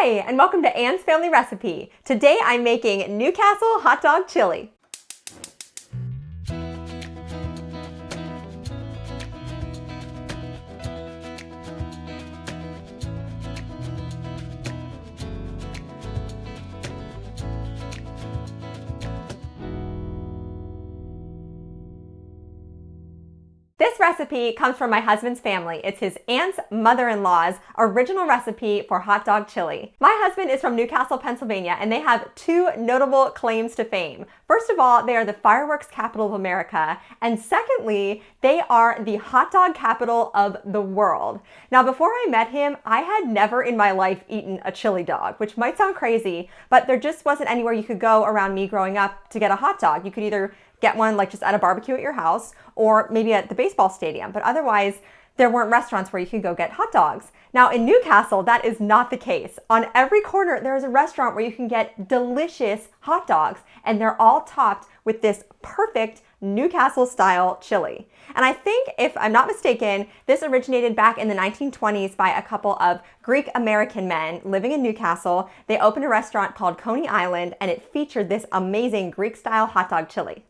Hi, and welcome to Anne's Family Recipe. Today I'm making Newcastle hot dog chili. This recipe comes from my husband's family. It's his aunt's mother-in-law's original recipe for hot dog chili. My husband is from Newcastle, Pennsylvania, and they have two notable claims to fame. First of all, they are the fireworks capital of America, and secondly, they are the hot dog capital of the world. Now, before I met him, I had never in my life eaten a chili dog, which might sound crazy, but there just wasn't anywhere you could go around me growing up to get a hot dog. You could either get one like just at a barbecue at your house or maybe at the baseball stadium. But otherwise, there weren't restaurants where you could go get hot dogs. Now in Newcastle, that is not the case. On every corner, there is a restaurant where you can get delicious hot dogs, and they're all topped with this perfect Newcastle style chili. And I think, if I'm not mistaken, this originated back in the 1920s by a couple of Greek American men living in Newcastle. They opened a restaurant called Coney Island, and it featured this amazing Greek style hot dog chili.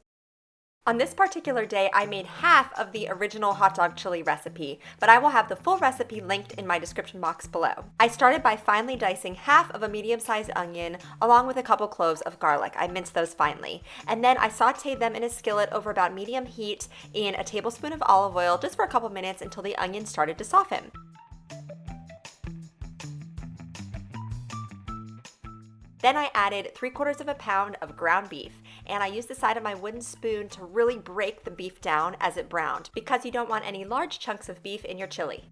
On this particular day, I made half of the original hot dog chili recipe, but I will have the full recipe linked in my description box below. I started by finely dicing half of a medium-sized onion along with a couple cloves of garlic. I minced those finely. And then I sauteed them in a skillet over about medium heat in a tablespoon of olive oil just for a couple minutes until the onion started to soften. Then I added 3/4 of a pound of ground beef, and I used the side of my wooden spoon to really break the beef down as it browned, because you don't want any large chunks of beef in your chili.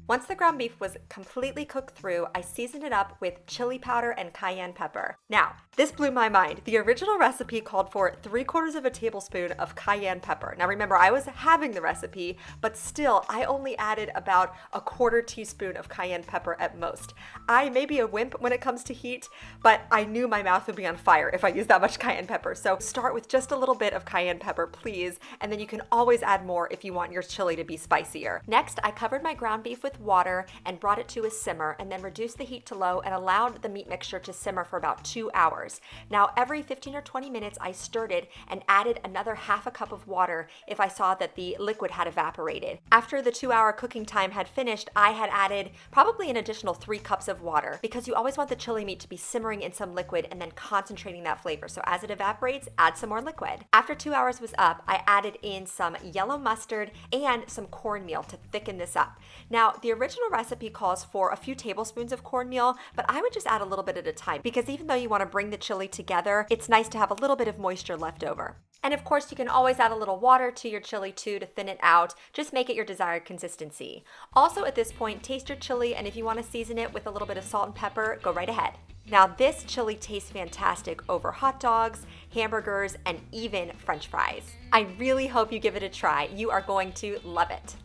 Once the ground beef was completely cooked through, I seasoned it up with chili powder and cayenne pepper. Now, this blew my mind. The original recipe called for 3/4 of a tablespoon of cayenne pepper. Now remember, I was having the recipe, but still, I only added about a 1/4 teaspoon of cayenne pepper at most. I may be a wimp when it comes to heat, but I knew my mouth would be on fire if I used that much cayenne pepper. So start with just a little bit of cayenne pepper, please, and then you can always add more if you want your chili to be spicier. Next, I covered my ground beef with water and brought it to a simmer, and then reduced the heat to low and allowed the meat mixture to simmer for about 2 hours. Now every 15 or 20 minutes I stirred it and added another half a cup of water if I saw that the liquid had evaporated. After the 2-hour cooking time had finished, I had added probably an additional 3 cups of water, because you always want the chili meat to be simmering in some liquid and then concentrating that flavor. So as it evaporates, add some more liquid. After 2 hours was up, I added in some yellow mustard and some cornmeal to thicken this up. Now the original recipe calls for a few tablespoons of cornmeal, but I would just add a little bit at a time, because even though you want to bring the chili together, it's nice to have a little bit of moisture left over. And of course, you can always add a little water to your chili too to thin it out. Just make it your desired consistency. Also at this point, taste your chili, and if you want to season it with a little bit of salt and pepper, go right ahead. Now this chili tastes fantastic over hot dogs, hamburgers, and even French fries. I really hope you give it a try. You are going to love it.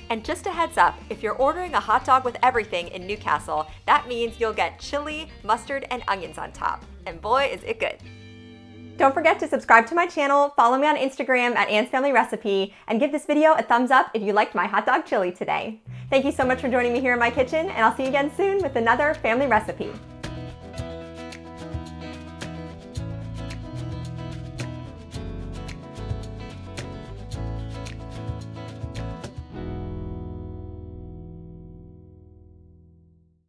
And just a heads up, if you're ordering a hot dog with everything in Newcastle, that means you'll get chili, mustard, and onions on top. And boy, is it good. Don't forget to subscribe to my channel, follow me on Instagram at Anne's Family Recipe, and give this video a thumbs up if you liked my hot dog chili today. Thank you so much for joining me here in my kitchen, and I'll see you again soon with another family recipe.